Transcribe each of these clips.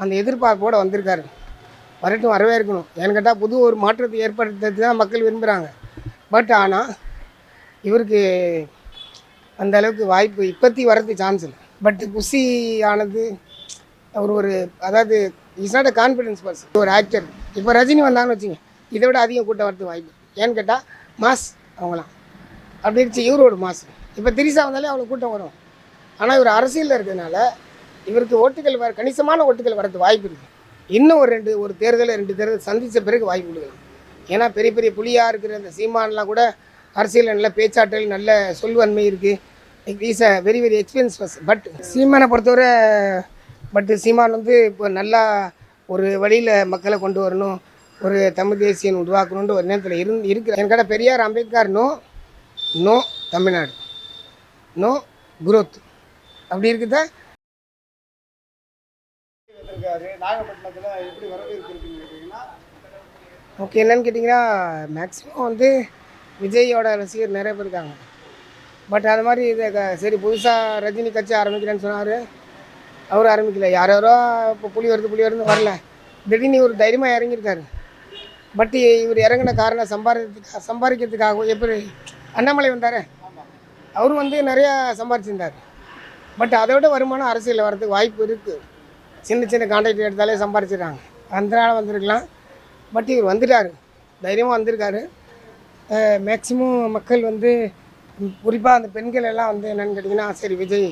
அந்த எதிர்பார்ப்போடு வந்திருக்காரு. வரட்டும், வரவேற்கணும். ஏன்னு கேட்டால் புது ஒரு மாற்றத்தை ஏற்படுத்துறது தான் மக்கள் விரும்புகிறாங்க. பட் ஆனால் இவருக்கு அந்த அளவுக்கு வாய்ப்பு இப்போத்தி வரதுக்கு சான்ஸ் இல்லை. பட் குஷி ஆனது அவர் ஒரு அதாவது is not a confidence person. ஒரு ஆக்டர். இப்போ ரஜினி வந்தாங்கன்னு வச்சுங்க, இதை விட அதிகம் கூட்டம் வரதுக்கு வாய்ப்பு. ஏன்னு கேட்டால் மாஸ் அவங்களாம் அப்படி இருந்துச்சு. இவரோட மாஸ். இப்போ திரிசா வந்தாலே அவ்வளோ கூட்டம் வரும். ஆனால் இவர் அரசியலில் இருக்கிறதுனால இவருக்கு ஓட்டுகள் கணிசமான ஓட்டுகள் வரது வாய்ப்பு இருக்குது. இன்னும் ஒரு தேர்தல் 2 தேர்தல் சந்தித்த பிறகு வாய்ப்பு கொடுக்கலாம். ஏன்னா பெரிய பெரிய புலியாக இருக்கிற அந்த சீமானெலாம் கூட அரசியல் நல்ல பேச்சாற்றல், நல்ல சொல்வன்மை இருக்குது. Is a very very experience person. But சீமானை பொறுத்தவரை சீமான் வந்து இப்போ நல்லா ஒரு வழியில் மக்களை கொண்டு வரணும், ஒரு தமிழ் தேசியம் உருவாக்கணுன்ற ஒரு நேரத்தில் இருக்கிற என்கிட்ட Periyar Ambedkar no Tamil Nadu, no growth அப்படி இருக்குதா. ஓகே, என்னன்னு கேட்டிங்கன்னா மேக்ஸிமம் வந்து விஜயோட ரசிகர் நிறைய பேர் இருக்காங்க. பட் அது மாதிரி இதை சரி புதுசாக ரஜினி கட்சி ஆரம்பிக்கிறேன்னு சொன்னார். அவர் ஆரம்பிக்கல. யாரோ இப்போ புலி வருது வரல. திடீர்னு ஒரு தைரியமாக இறங்கியிருக்காரு. பட் இவர் இறங்கின காரணம் சம்பாதிக்கிறதுக்காகவும். எப்படி அண்ணாமலை வந்தார், அவரும் வந்து நிறையா சம்பாதிச்சிருந்தார். பட் அதை விட வருமானம் அரசியலில் வர்றதுக்கு வாய்ப்பு இருக்குது. சின்ன கான்ட்ராக்ட் எடுத்தாலே சம்பாதிச்சிடுறாங்க. அதனால வந்திருக்கலாம். பட் இவர் வந்துட்டார், தைரியமாக வந்திருக்காரு. மேக்சிமம் மக்கள் வந்து குறிப்பாக அந்த பெண்கள் எல்லாம் வந்து என்னென்னு கேட்டிங்கன்னா, சரி விஜய்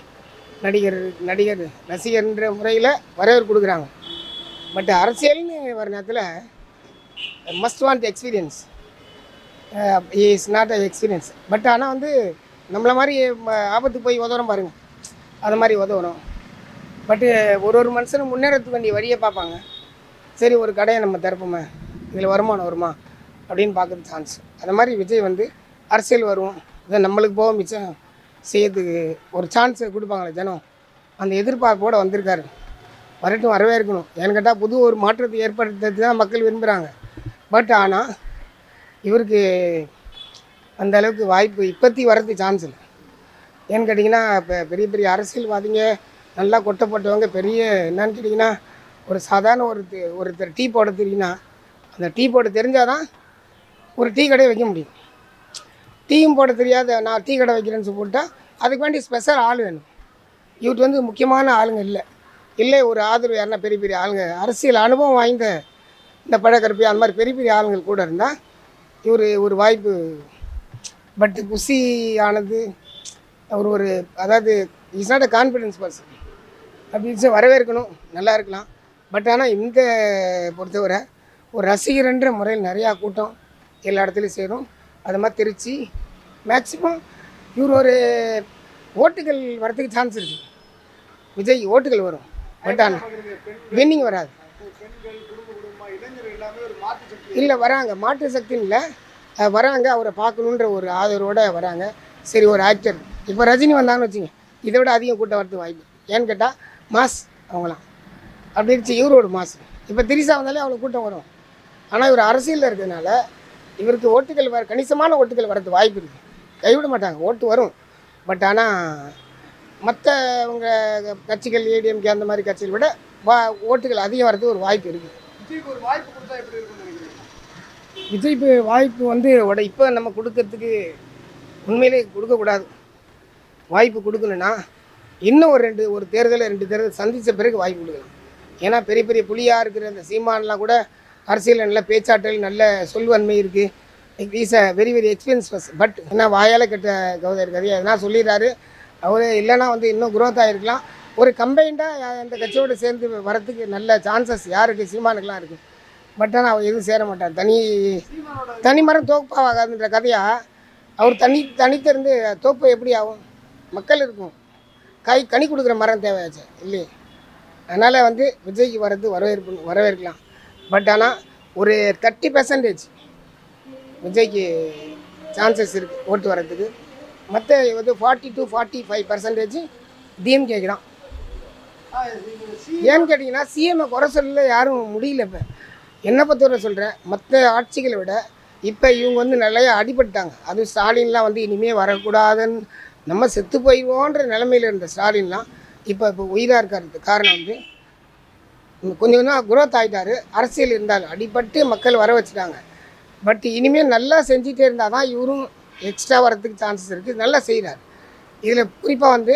நடிகர் ரசிகர்ன்ற முறையில் வரவேற்பு கொடுக்குறாங்க. பட் அரசியல்னு வர நேரத்தில் must want experience. Is not a experience. But ஆனால் வந்து நம்மளை மாதிரி ஆபத்துக்கு போய் உதவுறோம் பாருங்கள், அது மாதிரி உதவுறோம். பட்டு ஒரு மனுஷனும் முன்னேறத்துக்கு வேண்டிய வழியை பார்ப்பாங்க. சரி ஒரு கடையை நம்ம திறப்போமே, இதில் வருமானம் வருமா அப்படின்னு பார்க்குறது சான்ஸ். அந்த மாதிரி விஜய் வந்து அரசியல் வருவோம், இதை நம்மளுக்கு போக மிச்சம் செய்யறதுக்கு ஒரு சான்ஸை கொடுப்பாங்களே ஜனம். அந்த எதிர்பார்ப்போடு வந்திருக்காரு. வரட்டும், வரவேற்கணும். ஏன்னு கேட்டால் புது ஒரு மாற்றத்தை ஏற்படுத்துறது தான் மக்கள் விரும்புகிறாங்க. பட் ஆனால் இவருக்கு அந்த அளவுக்கு வாய்ப்பு இப்போத்தி வரதுக்கு சான்ஸ் இல்லை. ஏன்னு கேட்டிங்கன்னா இப்போ பெரிய பெரிய அரசியல்வாதிங்க நல்லா கொட்டப்பட்டவங்க பெரிய என்னன்னு கேட்டிங்கன்னா, ஒரு சாதாரண ஒருத்தர் டீ போட தெரியுன்னா, அந்த டீ போட தெரிஞ்சால் தான் ஒரு டீ கடையை வைக்க முடியும். டீயும் போட தெரியாத நான் டீ கடை வைக்கிறேன்னு போட்டால் அதுக்கு வேண்டி ஸ்பெஷல் ஆள் வேணும். இவருக்கு வந்து முக்கியமான ஆளுங்க இல்லை ஒரு ஆதரவு யாருன்னா பெரிய பெரிய ஆளுங்க, அரசியல் அனுபவம் வாய்ந்த இந்த பழக்கருப்பி அந்த மாதிரி பெரிய பெரிய ஆளுங்கள் கூட இருந்தால் இவர் ஒரு வாய்ப்பு. பட் குஷி ஆனது அவர் அதாவது is not a confidence person. அப்படி வரவேற்கணும், நல்லா இருக்கலாம். பட் ஆனால் இந்த பொறுத்தவரை ஒரு ரசிகர்ன்ற முறையில் நிறையா கூட்டம் எல்லா இடத்துலையும் சேரும். அது மாதிரி திருச்சி மேக்ஸிமம் இவர் ஓட்டுகள் வரத்துக்கு சான்ஸ் இருக்குது. விஜய் ஓட்டுகள் வரும், பட் ஆனால் வின்னிங் வராது. இல்லை வராங்க, மாற்று சக்தின்னு இல்லை, வராங்க. அவரை பார்க்கணுன்ற ஒரு ஆதரவோடு வராங்க. சரி ஒரு ஆக்டர். இப்போ ரஜினி வந்தாங்கன்னு வச்சுங்க, இதை விட அதிகம் கூட்டம் வரதுக்கு வாய்ப்பு. ஏன்னு கேட்டால் மாஸ் அவங்களாம் அப்படி இருந்துச்சு. இவரோட மாஸ். இப்போ திரிசா வந்தாலே அவ்வளோ கூட்டம் வரும். ஆனால் இவர் அரசியலில் இருக்கிறதுனால இவருக்கு ஓட்டுகள் கணிசமான ஓட்டுகள் வரது வாய்ப்பு இருக்குது. கைவிட மாட்டாங்க, ஓட்டு வரும். பட் ஆனால் மற்றவங்க கட்சிகள் ஏடிஎம்கே அந்த மாதிரி கட்சிகளை விட ஓட்டுகள் அதிகம் வரதுக்கு ஒரு வாய்ப்பு இருக்குது. விஜய்க்கு வாய்ப்பு வந்து இப்போ நம்ம கொடுக்கறதுக்கு உண்மையிலே கொடுக்கக்கூடாது. வாய்ப்பு கொடுக்கணுன்னா இன்னும் ஒரு தேர்தல் 2 தேர்தல் சந்தித்த பிறகு வாய்ப்பு கொடுக்கலாம். ஏன்னா பெரிய பெரிய புலியாக இருக்கிற அந்த சீமானெலாம் கூட அரசியலில் நல்ல பேச்சாற்றல், நல்ல சொல்வன்மை இருக்குது. Is a very very experience person. But என்ன வாயால் கெட்ட கவிதை இருக்காது, எதனா சொல்லிடுறாரு. அவர் இல்லைன்னா வந்து இன்னும் குரோத் ஆகிருக்கலாம். ஒரு கம்பைண்டாக அந்த கட்சியோடு சேர்ந்து வரத்துக்கு நல்ல சான்சஸ் யாருக்கு, சீமானுக்கெலாம் இருக்குது. பட் ஆனால் அவர் எதுவும் சேர மாட்டார். தனி மரம் தோப்பாகாதுன்ற கதையாக அவர் தனித்திருந்து தோப்பு எப்படி ஆகும்? மக்கள் இருக்கும், கனி கொடுக்குற மரம் தேவையாச்சு இல்லையே. அதனால் வந்து விஜய்க்கு வரவேற்கலாம். பட் ஆனால் ஒரு 30% விஜய்க்கு சான்சஸ் இருக்குது ஓட்டு வர்றதுக்கு. மற்ற வந்து 40 to 45% டிஎம்கேக்கு தான். ஏன்னு கேட்டிங்கன்னா சிஎம்ஐ குறை சொல்ல யாரும் முடியல. இப்போ என்னை பொறுத்தவரை சொல்கிறேன், மற்ற ஆட்சிகளை விட இப்போ இவங்க வந்து நிறையா அடிபட்டாங்க. அதுவும் ஸ்டாலின்லாம் வந்து இனிமேல் வரக்கூடாதுன்னு நம்ம செத்து போயிடுவோன்ற நிலைமையில் இருந்த ஸ்டாலின்லாம் இப்போ உயிராக இருக்கிறதுக்கு காரணம் வந்து கொஞ்சம் கொஞ்சம் குரோத் ஆகிட்டாரு. அரசியல் இருந்தாலும் அடிபட்டு மக்கள் வர வச்சுட்டாங்க. பட் இனிமேல் நல்லா செஞ்சுட்டே இருந்தால் தான் இவரும் எக்ஸ்ட்ரா வரதுக்கு சான்சஸ் இருக்குது. நல்லா செய்கிறார். இதில் குறிப்பாக வந்து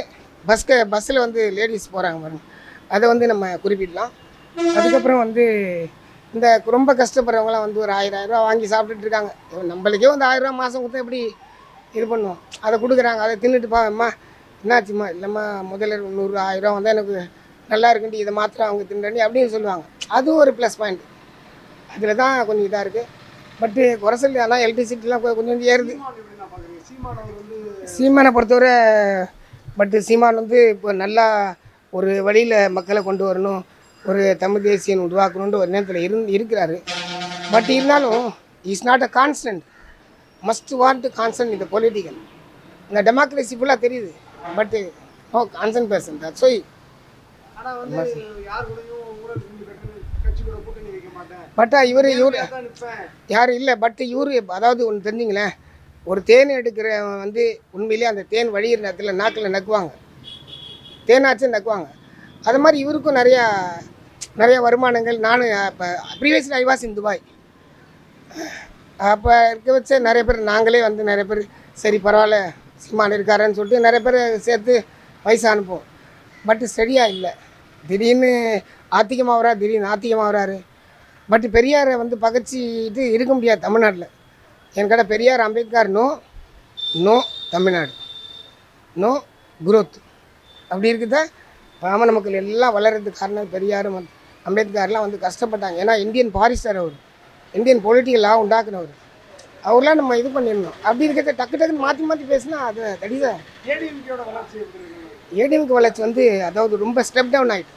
பஸ்ஸில் வந்து லேடிஸ் போகிறாங்க பாருங்க, அதை வந்து நம்ம குறிப்பிடலாம். அதுக்கப்புறம் வந்து இந்த ரொம்ப கஷ்டப்படுறவங்களாம் வந்து ஒரு 1000 ரூபா வாங்கி சாப்பிட்டுட்டு இருக்காங்க. நம்மளுக்கே வந்து 1000 ரூபா மாதம் கொடுத்தா எப்படி இது பண்ணுவோம்? அதை கொடுக்குறாங்க. அதை தின்னுட்டு அம்மா என்னாச்சும்மா, இல்லைம்மா முதல்ல 100 1000 ரூபா வந்தால் எனக்கு நல்லா இருக்குன்ட்டு இதை மாத்திரம் அவங்க தின்றி அப்படின்னு சொல்லுவாங்க. அதுவும் ஒரு ப்ளஸ் பாயிண்ட். அதில் தான் கொஞ்சம் இதாக இருக்குது. பட்டு குறை சொல்லி ஆனால் எலக்ட்ரிசிட்டிலாம் கொஞ்சம் ஏறுது. சீமானை பொறுத்தவரை பட்டு சீமான் வந்து இப்போ நல்லா ஒரு வழியில் மக்களை கொண்டு வரணும், ஒரு தமிழ் தேசியம் உருவாக்கணுன்ற ஒரு நேரத்தில் இருக்கிறாரு. பட் இருந்தாலும் is not a constant. Must want to constant இந்த பொலிட்டிக்கல். இந்த டெமோக்ரஸி ஃபுல்லாக தெரியுது. But no constant person. That's why. பட்டா இவர் யாரும் இல்லை. பட் இவர் அதாவது ஒன்று தெரிஞ்சுங்களேன், ஒரு தேன் எடுக்கிறவன் வந்து உண்மையிலே அந்த தேன் வழிகிற நேரத்தில் நாக்கில் நக்குவாங்க, தேனாச்சும் நக்குவாங்க. அது மாதிரி இவருக்கும் நிறையா வருமானங்கள். நானும் இப்போ previously I was in Dubai. அப்போ இருக்க வச்ச நிறைய பேர் நாங்களே வந்து நிறைய பேர் சரி பரவாயில்ல சீமான் இருக்காருன்னு சொல்லிட்டு நிறைய பேர் சேர்த்து பைசா அனுப்புவோம். பட்டு சரியாக இல்லை. திடீர்னு ஆத்திகமாக வர்றாரு, திடீர்னு ஆத்திகமாக வர்றாரு. பட் பெரியாரை வந்து பகச்சிட்டு இருக்க முடியாது தமிழ்நாட்டில். என்கிட்ட Periyar Ambedkar no Tamil Nadu, no growth அப்படி இருக்குதா. பாமர மக்கள் எல்லாம் வளர்கிறதுக்கு காரணம் பெரியார் அம்பேத்கர்லாம் வந்து கஷ்டப்பட்டாங்க. ஏன்னா இந்தியன் பாரிஸ்டர் அவர், இந்தியன் பொலிட்டிக்கல் லா உண்டாக்குனவர். அவர்லாம் நம்ம இது பண்ணிடணும். அப்படி இருக்கிறத டக்குன்னு மாற்றி பேசினா அது கடிதா. ஏடிஎம்கே வளர்ச்சி வந்து அதாவது ரொம்ப ஸ்டெப் டவுன் ஆகிட்டு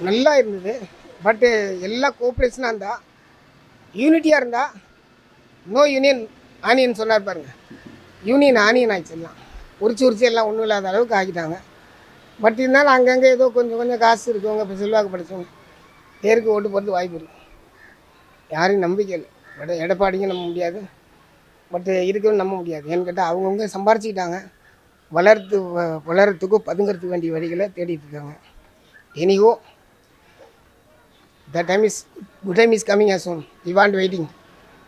நல்லா இருந்தது. பட்டு எல்லா கோஆப்ரேஷனாக இருந்தால், யூனிட்டியாக இருந்தால், நோ யூனியன் ஆனியன் சொன்னார் பாருங்க, யூனியன் ஆனியன் ஆகிடுச்சு. எல்லாம் உரிச்சு எல்லாம் ஒன்றும் இல்லாத அளவுக்கு ஆக்கிட்டாங்க. பட் இருந்தாலும் அங்கங்கே ஏதோ கொஞ்சம் காசு இருக்கவங்க, இப்போ செல்வாக்கு படித்தவங்க பேருக்கு ஓட்டு போகிறது வாய்ப்பு இருக்குது. யாரையும் நம்பிக்கை இல்லை. பட் எடப்பாடிக்கும் நம்ப முடியாது, பட் இருக்கவும் நம்ப முடியாது. ஏன்னு கேட்டால் அவங்கவுங்க சம்பாரிச்சிக்கிட்டாங்க. வளர்கிறதுக்கும் பதுங்கிறதுக்கு வேண்டிய வழிகளை தேடிட்டு இருக்காங்க. Anyhow, the time is good time is coming as soon. We want waiting.